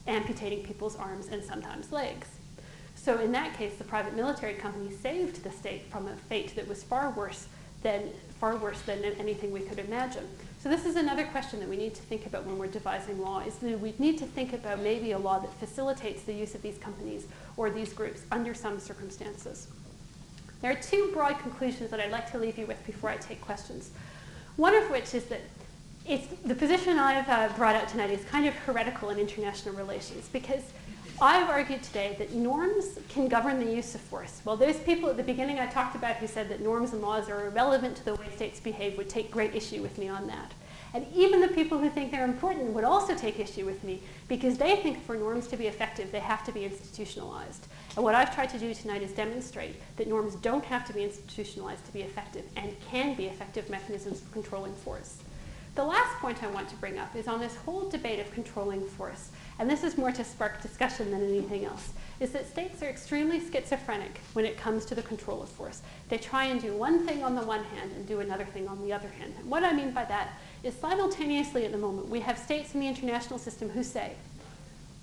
amputating people's arms and sometimes legs. So in that case, the private military company saved the state from a fate that was far worse than anything we could imagine. So this is another question that we need to think about when we're devising law, is that we need to think about maybe a law that facilitates the use of these companies or these groups under some circumstances. There are two broad conclusions that I'd like to leave you with before I take questions. One of which is that the position I've brought out tonight is kind of heretical in international relations, because I've argued today that norms can govern the use of force. Well, those people at the beginning I talked about who said that norms and laws are irrelevant to the way states behave would take great issue with me on that. And even the people who think they're important would also take issue with me, because they think for norms to be effective, they have to be institutionalized. And what I've tried to do tonight is demonstrate that norms don't have to be institutionalized to be effective and can be effective mechanisms for controlling force. The last point I want to bring up is on this whole debate of controlling force, and this is more to spark discussion than anything else, is that states are extremely schizophrenic when it comes to the control of force. They try and do one thing on the one hand and do another thing on the other hand. And what I mean by that is simultaneously at the moment, we have states in the international system who say,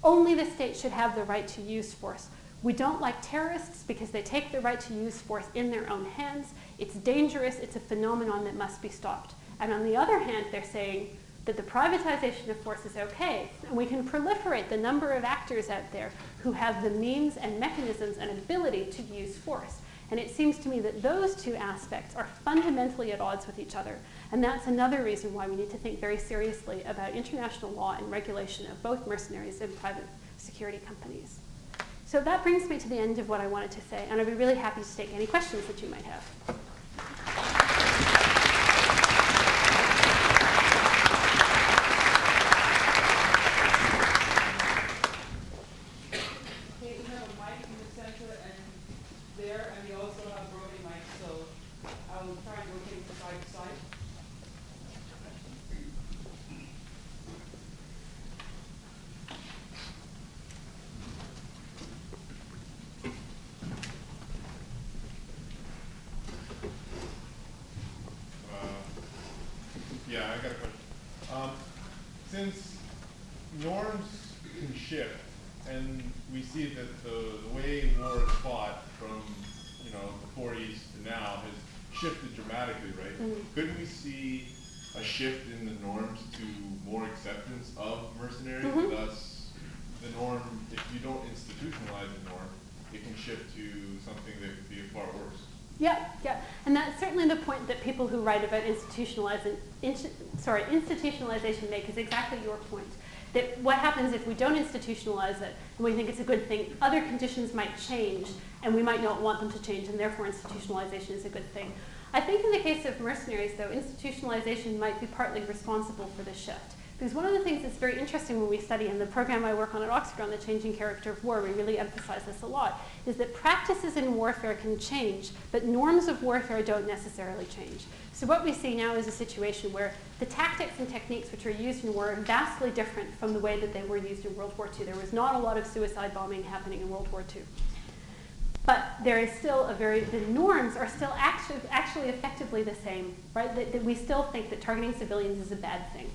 only the state should have the right to use force. We don't like terrorists because they take the right to use force in their own hands. It's dangerous. It's a phenomenon that must be stopped. And on the other hand, they're saying that the privatization of force is okay, and we can proliferate the number of actors out there who have the means and mechanisms and ability to use force. And it seems to me that those two aspects are fundamentally at odds with each other. And that's another reason why we need to think very seriously about international law and regulation of both mercenaries and private security companies. So that brings me to the end of what I wanted to say, and I'd be really happy to take any questions that you might have. Yeah, I got a question. Since norms can shift, and we see that the way war is fought from the 40s to now has shifted dramatically, right? Mm-hmm. Couldn't we see a shift in the norms to more acceptance of mercenaries? Mm-hmm. Thus, the norm, if you don't institutionalize the norm, it can shift to something that could be far worse. Yeah, yeah, and that's certainly the point that people who write about institutionalization make, is exactly your point. That what happens if we don't institutionalize it and we think it's a good thing, other conditions might change and we might not want them to change, and therefore institutionalization is a good thing. I think in the case of mercenaries, though, institutionalization might be partly responsible for the shift. Because one of the things that's very interesting when we study, in the program I work on at Oxford on the changing character of war, we really emphasize this a lot, is that practices in warfare can change, but norms of warfare don't necessarily change. So what we see now is a situation where the tactics and techniques which are used in war are vastly different from the way that they were used in World War II. There was not a lot of suicide bombing happening in World War II. But there is still the norms are still actually effectively the same, right? That we still think that targeting civilians is a bad thing.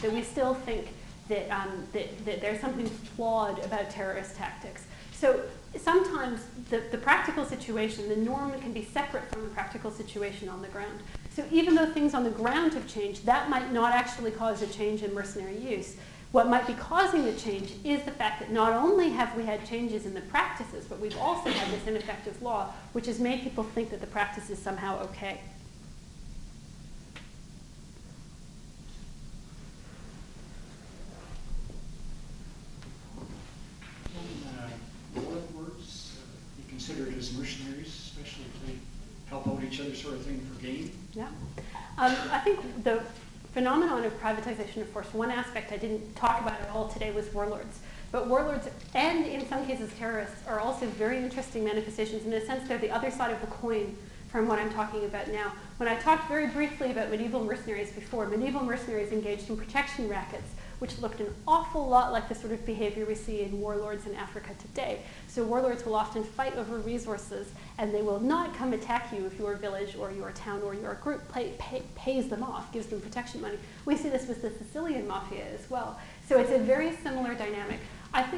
That we still think that, that there's something flawed about terrorist tactics. So sometimes the practical situation, the norm can be separate from the practical situation on the ground. So even though things on the ground have changed, that might not actually cause a change in mercenary use. What might be causing the change is the fact that not only have we had changes in the practices, but we've also had this ineffective law, which has made people think that the practice is somehow okay. Warlords be considered as mercenaries, especially if they help out each other, sort of thing, for gain? Yeah. I think the phenomenon of privatization of force, one aspect I didn't talk about at all today was warlords. But warlords, and in some cases terrorists, are also very interesting manifestations. In a sense, they're the other side of the coin from what I'm talking about now. When I talked very briefly about medieval mercenaries before, medieval mercenaries engaged in protection rackets, which looked an awful lot like the sort of behavior we see in warlords in Africa today. So warlords will often fight over resources, and they will not come attack you if your village or your town or your group pays them off, gives them protection money. We see this with the Sicilian mafia as well. So it's a very similar dynamic. I think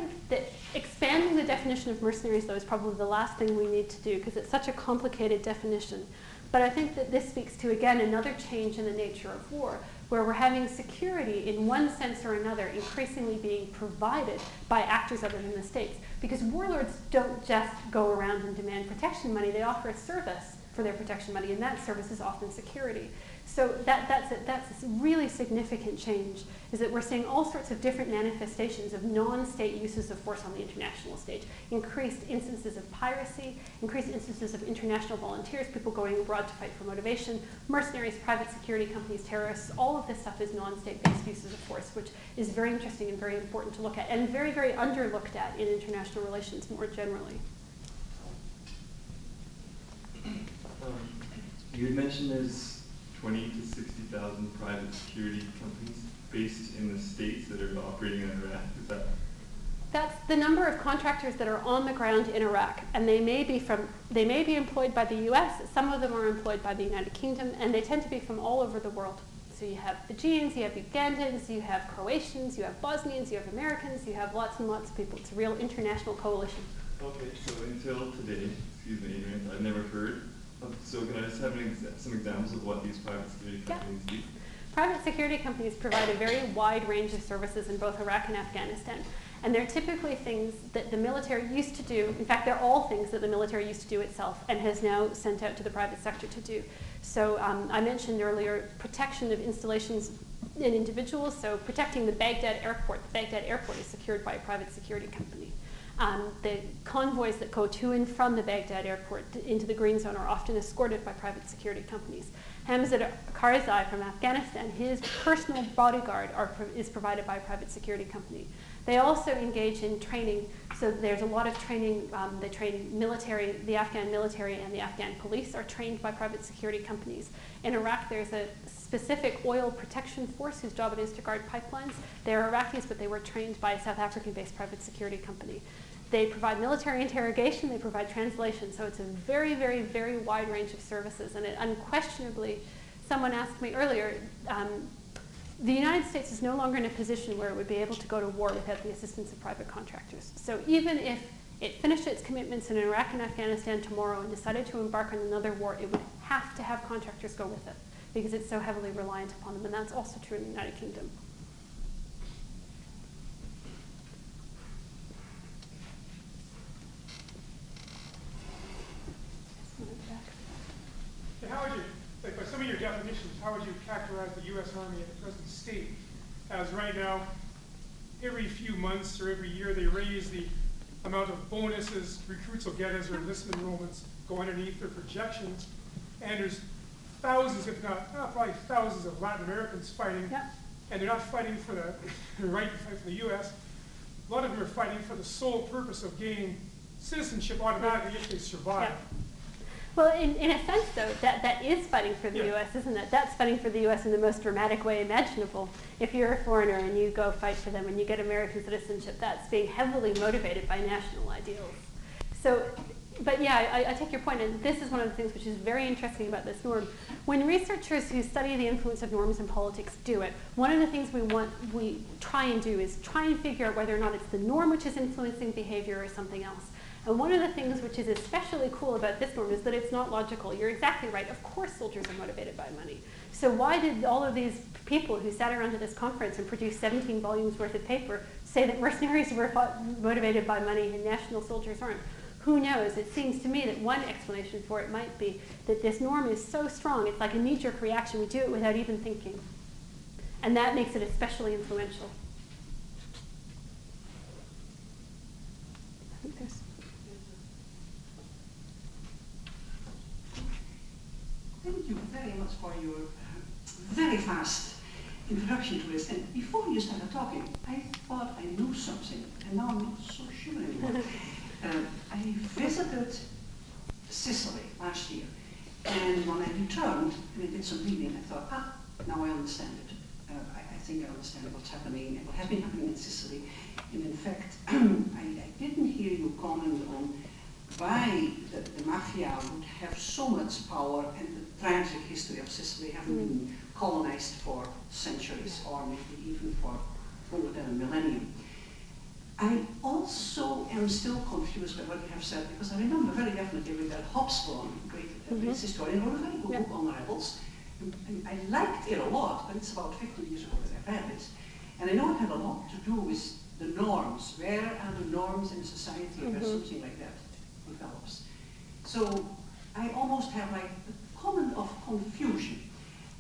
definition of mercenaries, though, is probably the last thing we need to do because it's such a complicated definition. But I think that this speaks to, again, another change in the nature of war, where we're having security in one sense or another increasingly being provided by actors other than the states. Because warlords don't just go around and demand protection money, they offer a service for their protection money, and that service is often security. So that's a really significant change, is that we're seeing all sorts of different manifestations of non-state uses of force on the international stage. Increased instances of piracy, increased instances of international volunteers, people going abroad to fight for motivation, mercenaries, private security companies, terrorists, all of this stuff is non-state-based uses of force, which is very interesting and very important to look at, and very, very underlooked at in international relations more generally. You had mentioned there's 20 to 60,000 private security companies based in the States that are operating in Iraq. Is that? That's the number of contractors that are on the ground in Iraq, and they may be employed by the U.S. Some of them are employed by the United Kingdom, and they tend to be from all over the world. So you have Fijians, you have Ugandans, you have Croatians, you have Bosnians, you have Americans, you have lots and lots of people. It's a real international coalition. Okay, so until today, excuse me, ignorance, I've never heard. So can I just have some examples of what these private security companies do? Private security companies provide a very wide range of services in both Iraq and Afghanistan. And they're typically things that the military used to do. In fact, they're all things that the military used to do itself and has now sent out to the private sector to do. So I mentioned earlier protection of installations and individuals. So protecting the Baghdad airport. The Baghdad airport is secured by a private security company. The convoys that go to and from the Baghdad airport into the green zone are often escorted by private security companies. Hamza Karzai from Afghanistan, his personal bodyguard is provided by a private security company. They also engage in training, so there's a lot of training. They train military, the Afghan military and the Afghan police are trained by private security companies. In Iraq, there's a specific oil protection force whose job it is to guard pipelines. They're Iraqis, but they were trained by a South African-based private security company. They provide military interrogation, they provide translation, so it's a very, very, very wide range of services. And it unquestionably, someone asked me earlier, the United States is no longer in a position where it would be able to go to war without the assistance of private contractors. So even if it finished its commitments in Iraq and Afghanistan tomorrow and decided to embark on another war, it would have to have contractors go with it because it's so heavily reliant upon them, and that's also true in the United Kingdom. How would you, like by some of your definitions, how would you characterize the U.S. Army at the present state? As right now, every few months or every year, they raise the amount of bonuses recruits will get as their enlistment enrollments go underneath their projections. And there's thousands, if not probably thousands of Latin Americans fighting. Yep. And they're not fighting for the right to fight for the U.S. A lot of them are fighting for the sole purpose of gaining citizenship automatically if they survive. Yep. Well, in a sense, though, that is fighting for the U.S., isn't it? That's fighting for the U.S. in the most dramatic way imaginable. If you're a foreigner and you go fight for them and you get American citizenship, that's being heavily motivated by national ideals. So, but yeah, I take your point, and this is one of the things which is very interesting about this norm. When researchers who study the influence of norms in politics do it, one of the things we try and do is try and figure out whether or not it's the norm which is influencing behavior or something else. And one of the things which is especially cool about this norm is that it's not logical. You're exactly right. Of course soldiers are motivated by money. So why did all of these people who sat around at this conference and produced 17 volumes worth of paper say that mercenaries were motivated by money and national soldiers aren't? Who knows? It seems to me that one explanation for it might be that this norm is so strong, it's like a knee-jerk reaction. We do it without even thinking. And that makes it especially influential. I think there's... Thank you very much for your very fast introduction to this. And before you started talking, I thought I knew something, and now I'm not so sure anymore. I visited Sicily last year, and when I returned and I did some reading, I thought, now I understand it. I think I understand what's happening and what has been happening in Sicily. And in fact, I didn't hear you comment on why the mafia would have so much power and the tragic history of Sicily having been colonized for centuries or maybe even for more than a millennium. I also am still confused by what you have said, because I remember very definitely with that Hobsbawm, great British historian, wrote a very good book on rebels. And I liked it a lot, but it's about 50 years ago that I read it. And I know it had a lot to do with the norms. Where are the norms in society where something like that develops? So I almost have like a comment of confusion.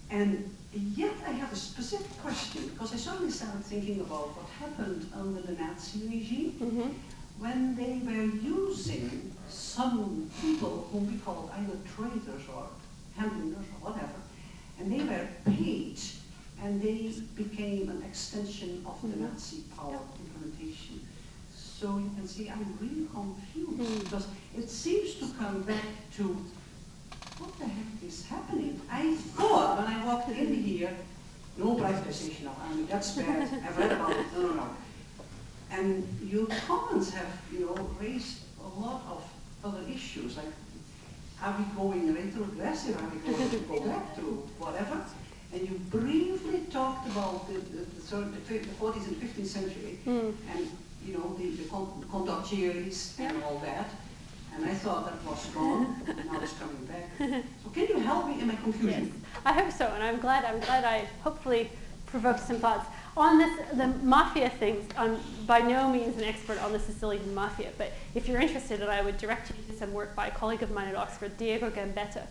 And yet I have a specific question, because I suddenly started thinking about what happened under the Nazi regime when they were using some people whom we called either traitors or handlers or whatever, and they were paid, and they became an extension of the Nazi power implementation. So you can see I'm really confused, because it seems to come back to what the heck is happening? I thought when I walked in here, no privatization of army, that's bad, I've read about it, no. And your comments have, raised a lot of other issues, like, are we going retrogressive, are we going to go back to whatever? And you briefly talked about the 40th and 15th century, and the condottieri and all that. And I thought that was gone, and now it's coming back. So can you help me in my confusion? Yes, I hope so, and I'm glad I hopefully provoked some thoughts. On this, the mafia things, I'm by no means an expert on the Sicilian mafia, but if you're interested, I would direct you to some work by a colleague of mine at Oxford, Diego Gambetta,